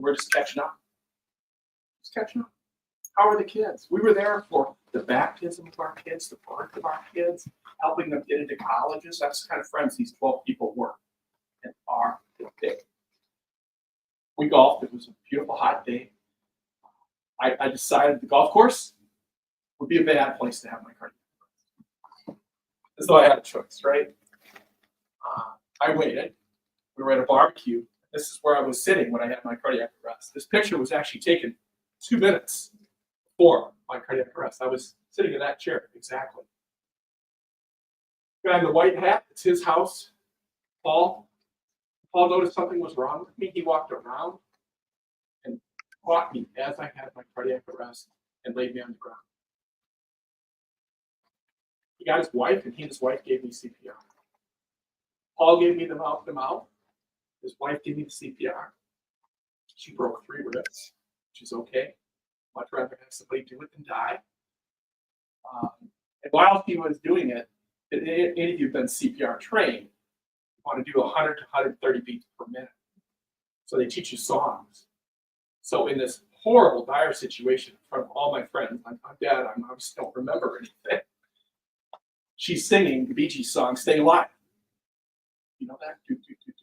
We're just catching up. Just catching up. How are the kids? We were there for the baptism of our kids, the birth of our kids, helping them get into colleges. That's the kind of friends these 12 people were and are today. We golfed. It was a beautiful hot day. I decided the golf course would be a bad place to have my cardiac arrest. As though I had a choice, right? I waited. We were at a barbecue. This is where I was sitting when I had my cardiac arrest. This picture was actually taken 2 minutes before my cardiac arrest. I was sitting in that chair, exactly. Guy in the white hat, it's his house. Paul noticed something was wrong with me. He walked around and caught me as I had my cardiac arrest and laid me on the ground. He got his wife, and he and his wife gave me CPR. Paul gave me the mouth to mouth. His wife gave me the CPR. She broke 3 ribs, which is okay. Much rather have somebody do it than die. And while he was doing it, any of you have been CPR trained, you want to do 100 to 130 beats per minute. So they teach you songs. So in this horrible, dire situation in front of all my friends, I'm dead, I just don't remember anything. She's singing the Bee Gees song, Stay Alive. You know that?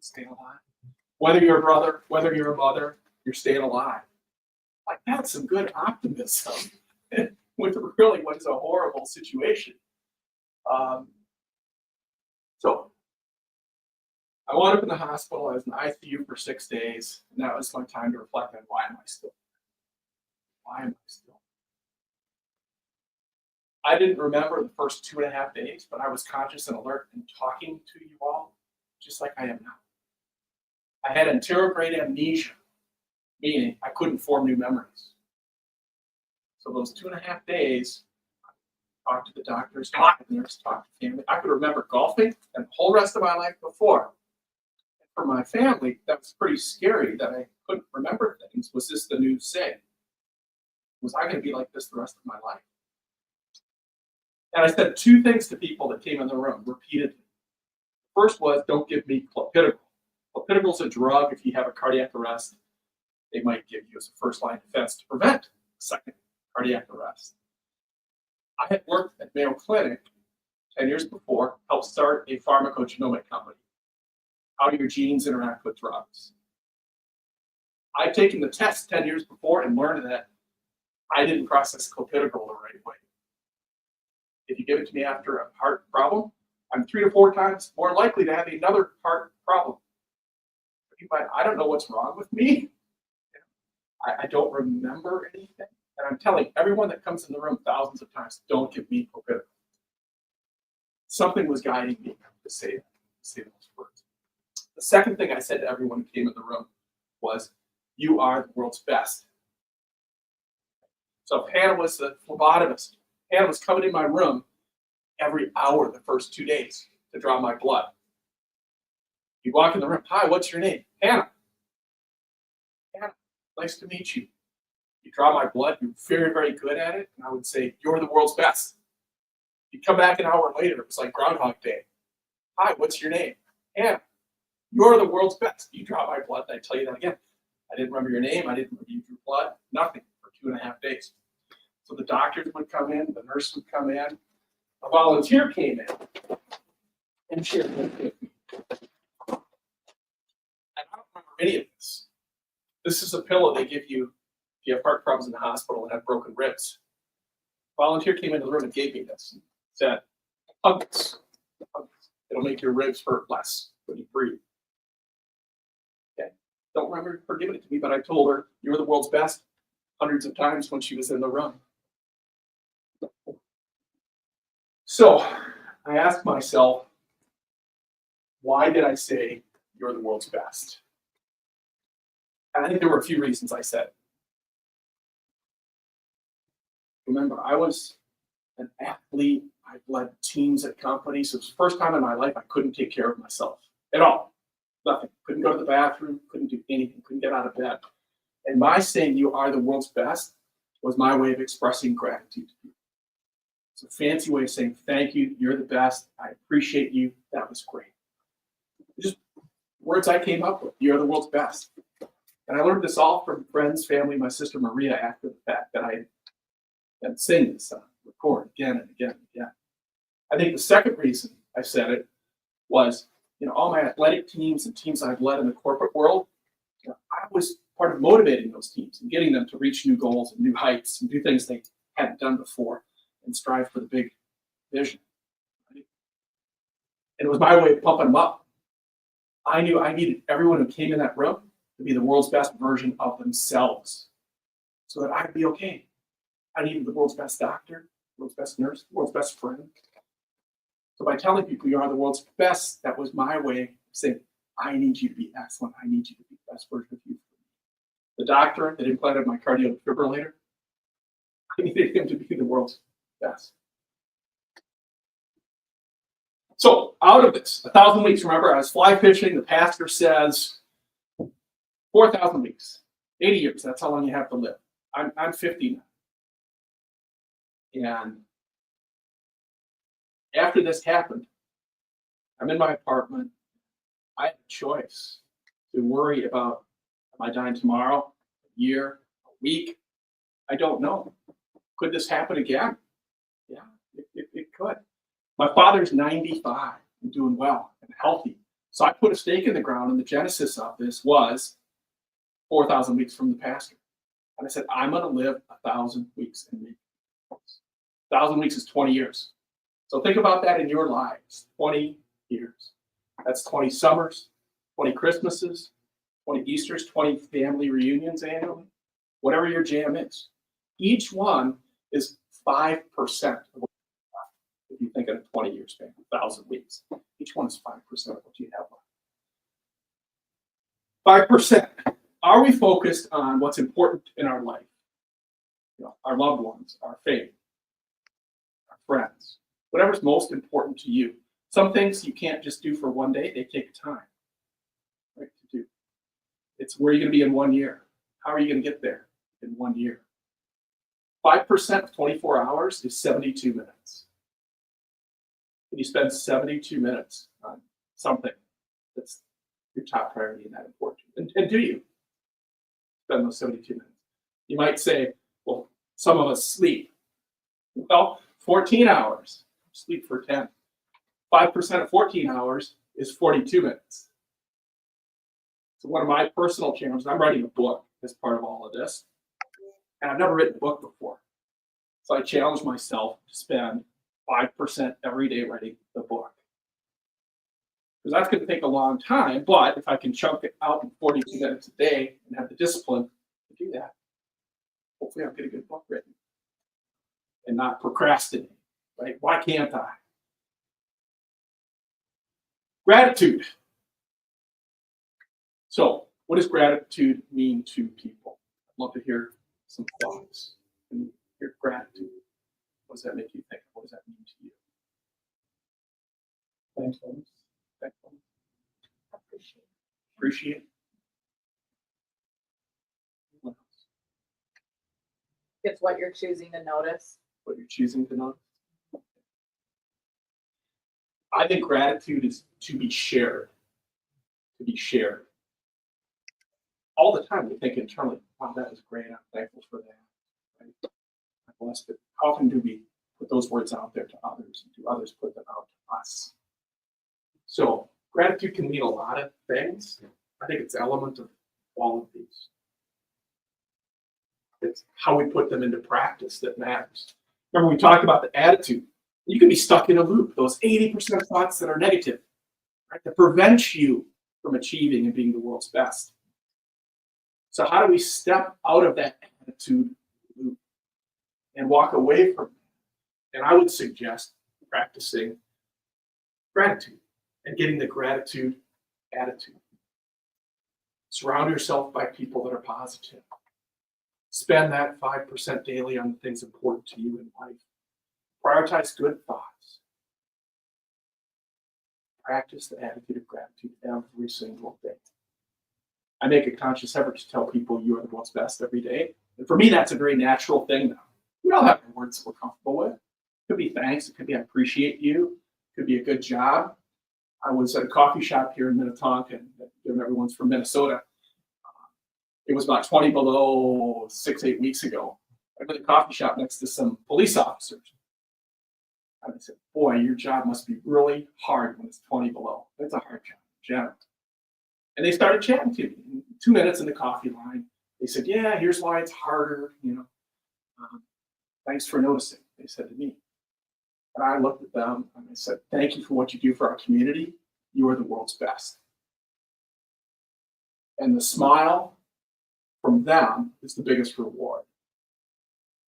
Stay alive. Whether you're a brother, whether you're a mother, you're staying alive. Like, that's some good optimism with really what is a horrible situation. So I wound up in the hospital. I was in ICU for 6 days. And that was my time to reflect on why am I still? Why am I still? I didn't remember the first 2.5 days, but I was conscious and alert and talking to you all just like I am now. I had anterograde amnesia, meaning I couldn't form new memories. So those 2.5 days, I talked to the doctors, talked to the nurse, talked to family. I could remember golfing and the whole rest of my life before. And for my family, that was pretty scary that I couldn't remember things. Was this the new say? Was I going to be like this the rest of my life? And I said 2 things to people that came in the room repeatedly. First was, don't give me clopidogrel. Clopidogrel is a drug. If you have a cardiac arrest, they might give you as a first-line defense to prevent a second cardiac arrest. I had worked at Mayo Clinic 10 years before, helped start a pharmacogenomic company. How do your genes interact with drugs? I'd taken the test 10 years before and learned that I didn't process clopidogrel the right way. If you give it to me after a heart problem, I'm 3 to 4 times more likely to have another heart problem. But I don't know what's wrong with me. I don't remember anything. And I'm telling everyone that comes in the room thousands of times, don't give me clopidogrel. Something was guiding me to say those words. The second thing I said to everyone who came in the room was, you are the world's best. So if Hannah was the phlebotomist, Hannah was coming in my room every hour the first 2 days to draw my blood. You walk in the room, hi, what's your name? Hannah. Hannah, nice to meet you. You draw my blood, you're very, very good at it, and I would say, you're the world's best. You come back an hour later, it was like Groundhog Day. Hi, what's your name? Hannah. You're the world's best. You draw my blood, and I tell you that again. I didn't remember your name, I didn't remember you drew blood, nothing for 2.5 days. So the doctors would come in, the nurse would come in, a volunteer came in and shared with me. And I don't remember any of this. This is a pillow they give you if you have heart problems in the hospital and have broken ribs. A volunteer came into the room and gave me this. Said, hug this. It'll make your ribs hurt less when you breathe. Okay. Don't remember her giving it to me, but I told her, you're the world's best hundreds of times when she was in the room. So I asked myself, why did I say you're the world's best? And I think there were a few reasons I said. Remember, I was an athlete. I led teams at companies. It was the first time in my life I couldn't take care of myself at all. Nothing. Couldn't go to the bathroom, couldn't do anything, couldn't get out of bed. And my saying you are the world's best was my way of expressing gratitude to people. It's a fancy way of saying thank you, you're the best, I appreciate you, that was great. Just words I came up with, you're the world's best. And I learned this all from friends, family, my sister Maria after the fact that I had sing this record again and again and again. I think the second reason I said it was, all my athletic teams and teams I've led in the corporate world, I was part of motivating those teams and getting them to reach new goals and new heights and do things they hadn't done before and strive for the big vision. Right? And it was my way of pumping them up. I knew I needed everyone who came in that room to be the world's best version of themselves so that I'd be okay. I needed the world's best doctor, the world's best nurse, the world's best friend. So by telling people you are the world's best, that was my way of saying, I need you to be excellent. I need you to be the best version of you. The doctor that implanted my cardiac defibrillator, I needed him to be the world's best. So out of this, 1,000 weeks, remember, I was fly fishing. The pastor says 4,000 weeks, 80 years. That's how long you have to live. I'm 50 now. And after this happened, I'm in my apartment. I had a choice to worry about, am I dying tomorrow, a year, a week? I don't know. Could this happen again? Yeah, it could. My father's 95 and doing well and healthy. So I put a stake in the ground, and the genesis of this was 4,000 weeks from the pastor. And I said, I'm going to live 1,000 weeks in me. 1,000 weeks is 20 years. So think about that in your lives, 20 years. That's 20 summers, 20 Christmases, 20 Easters, 20 family reunions annually, whatever your jam is. Each one is 5% of what you have. If you think in a 20-year span, 1,000 weeks, each one is 5% of what you have left. 5%. Are we focused on what's important in our life? Our loved ones, our faith, our friends, whatever's most important to you. Some things you can't just do for one day, they take time, right, to do. It's where you're going to be in 1 year. How are you going to get there in 1 year? 5% of 24 hours is 72 minutes. And you spend 72 minutes on something that's your top priority and that important. And do you spend those 72 minutes? You might say, well, some of us sleep. Well, 14 hours. Sleep for 10. 5% of 14 hours is 42 minutes. So one of my personal challenges, I'm writing a book as part of all of this. And I've never written a book before. So I challenge myself to spend 5% every day writing the book. Because that's going to take a long time, but if I can chunk it out in 42 minutes a day and have the discipline to do that, hopefully I'll get a good book written and not procrastinate, right? Why can't I? Gratitude. So what does gratitude mean to people? I'd love to hear some thoughts. And hear gratitude. What does that make you think? What does that mean to you? Thankfulness. Thankfulness. Appreciate. What else? It's what you're choosing to notice. What you're choosing to notice. I think gratitude is to be shared. To be shared. All the time we think internally, wow, that was great. I'm thankful for that. Right? I'm blessed. But how often do we put those words out there to others? And do others put them out to us? So gratitude can mean a lot of things. I think it's an element of all of these. It's how we put them into practice that matters. Remember, we talked about the attitude. You can be stuck in a loop, those 80% of thoughts that are negative, right, that prevent you from achieving and being the world's best. So how do we step out of that attitude loop and walk away from it? And I would suggest practicing gratitude and getting the gratitude attitude. Surround yourself by people that are positive. Spend that 5% daily on the things important to you in life. Prioritize good thoughts. Practice the attitude of gratitude every single day. I make a conscious effort to tell people you are the world's best every day. And for me, that's a very natural thing now. We all have words that we're comfortable with. It could be thanks. It could be I appreciate you. It could be a good job. I was at a coffee shop here in Minnetonka, and given everyone's from Minnesota, It was about 20 below 6-8 weeks ago. I went to the coffee shop next to some police officers. And I said, boy, your job must be really hard when it's 20 below. It's a hard job, general. And they started chatting to me. In 2 minutes in the coffee line, they said, yeah, here's why it's harder, thanks for noticing, they said to me. And I looked at them and I said, thank you for what you do for our community. You are the world's best. And the smile from them is the biggest reward.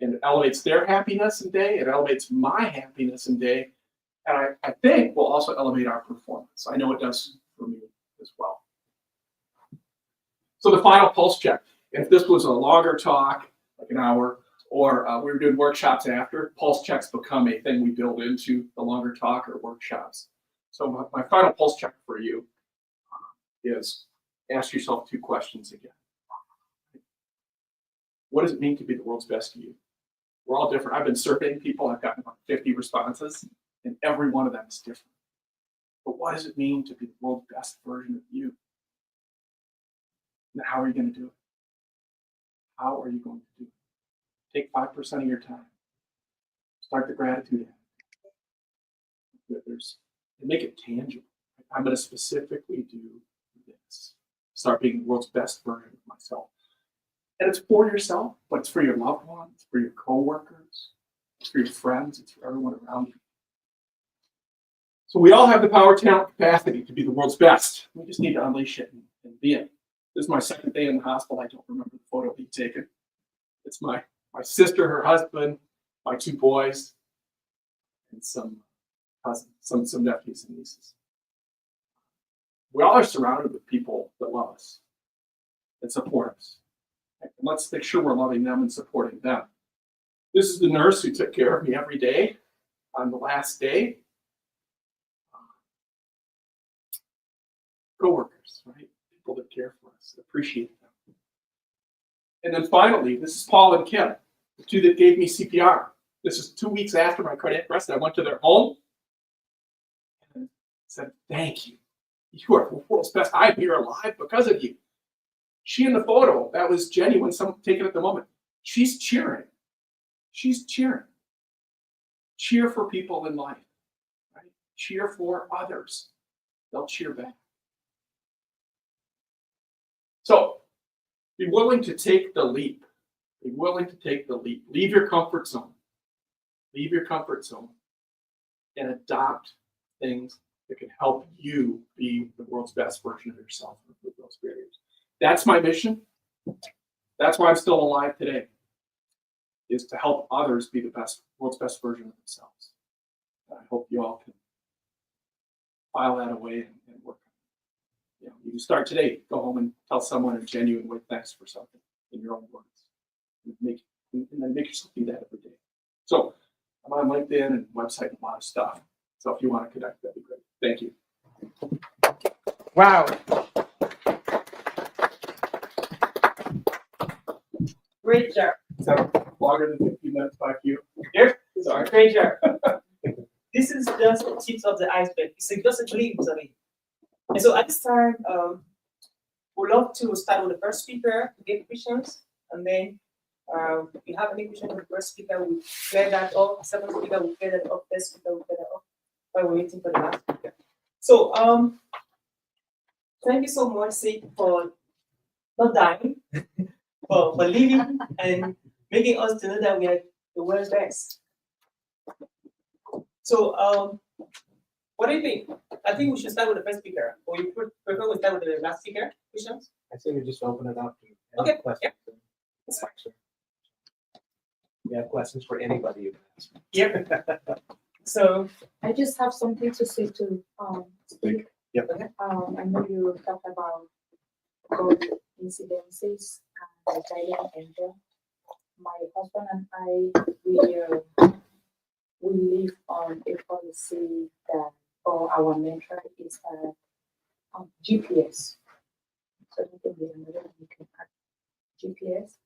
And it elevates their happiness and day. It elevates my happiness and day. And I think will also elevate our performance. I know it does for me as well. So the final pulse check. If this was a longer talk, like an hour, or we were doing workshops after, pulse checks become a thing we build into the longer talk or workshops. So my final pulse check for you is ask yourself 2 questions again. What does it mean to be the world's best you? We're all different. I've been surveying people. I've gotten about 50 responses, and every one of them is different. But what does it mean to be the world's best version of you? And how are you going to do it? How are you going to do it? Take 5% of your time. Start the gratitude and make it tangible. I'm going to specifically do this. Start being the world's best version of myself. And it's for yourself, but it's for your loved ones, it's for your coworkers, it's for your friends, it's for everyone around you. So we all have the power, talent, capacity to be the world's best. We just need to unleash it and be it. This is my second day in the hospital. I don't remember the photo he taken. It's my sister, her husband, my 2 boys, and some cousins, some nephews and nieces. We all are surrounded with people that love us and support us. And let's make sure we're loving them and supporting them. This is the nurse who took care of me every day on the last day. Coworkers, right? People that care for us, appreciate them. And then finally, this is Paul and Kim, the 2 that gave me CPR. This is 2 weeks after my cardiac arrest. I went to their home and said, thank you. You are the world's best. I'm here alive because of you. She in the photo, that was genuine, someone taken at the moment. She's cheering. She's cheering. Cheer for people in life, right? Cheer for others. They'll cheer back. So be willing to take the leap. Be willing to take the leap. Leave your comfort zone. Leave your comfort zone and adopt things that can help you be the world's best version of yourself with those barriers. That's my mission. That's why I'm still alive today, is to help others be the world's best version of themselves. And I hope you all can file that away and work on it. You can start today. Go home and tell someone a genuine way thanks for something in your own words. And then make yourself do that every day. So I'm on LinkedIn and website and a lot of stuff. So if you want to connect, that'd be great. Thank you. Wow. Great job. Is that longer than 15 minutes back you? Yes. Sorry. Great job. This is just the tips of the iceberg. It's just a glimpse of it. And so at this time, we'd love to start with the first speaker to get questions. And then if you have any questions with the first speaker, we'll clear that off. Second speaker, we'll clear that off. Third speaker, we'll clear that off while we're waiting for the last speaker. So thank you so much, Sid, for not dying, for living and making us to know that we are the world's best. So what do you think? I think we should start with the first speaker. Or you prefer we start with the last speaker? Questions? I say we just open it up to Okay, any questions. That's fine. We have questions for anybody you can ask. Yep. So I just have something to say to speak. Yep. I know you talked about God incidences and guiding angel. My husband and I, we live on a policy that, or our mantra is GPS. So you can be another looking at GPS,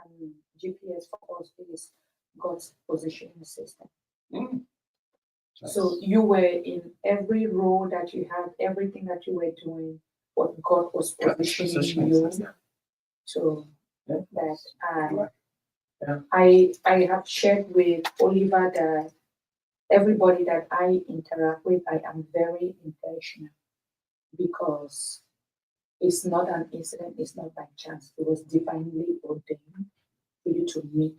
and GPS for us is God's positioning system. Mm. So you were in every role that you had, everything that you were doing, what God was positioning you to Yeah. that. Yeah. I have shared with Oliver that everybody that I interact with, I am very intentional because it's not an incident, it's not by chance. It was divinely ordained for you to meet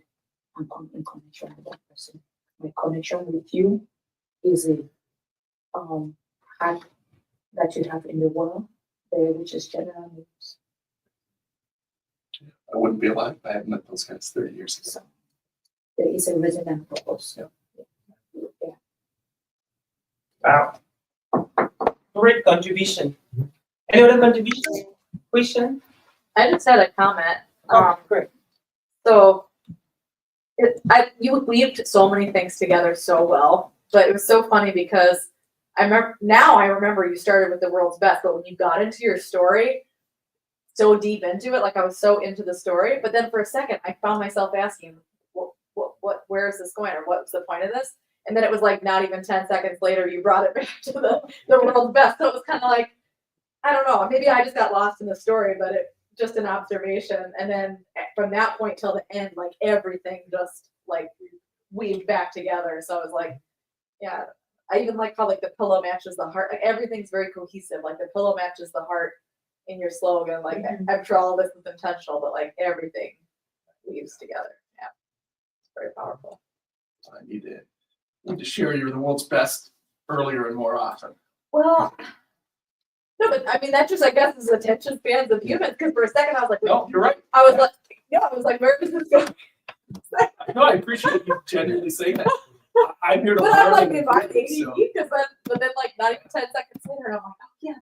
and come in connection with that person. My connection with you is a heart that you have in the world, which is general news. I wouldn't be alive if I hadn't met those guys 30 years ago. So there is a reason and purpose. Yeah. Wow. Great contribution. Any other contribution? Question? I just had a comment. Great. So you weaved so many things together so well, but it was so funny because I remember you started with the world's best, but when you got into your story, so deep into it, like I was so into the story, but then for a second I found myself asking, where is this going, or what's the point of this? And then it was like not even 10 seconds later, you brought it back to the world's best. So it was kind of like, I don't know, maybe I just got lost in the story, but it just an observation. And then from that point till the end, like everything just like weaved back together. So I was like, yeah, I even like how like the pillow matches the heart. Like everything's very cohesive. Like the pillow matches the heart in your slogan. Like I'm sure all of this is intentional, but like everything weaves together. Yeah, it's very powerful. I need to share you're the world's best earlier and more often. Well, no, but I mean that just I guess is attention spans of humans. Because for a second I was like, No, you're right. I was like, where does this go? No, I appreciate you genuinely saying that. I'm here to But I'm learn like, and if I'm improve, so. ADD, but then like not even 10 seconds later, I'm like, oh yeah,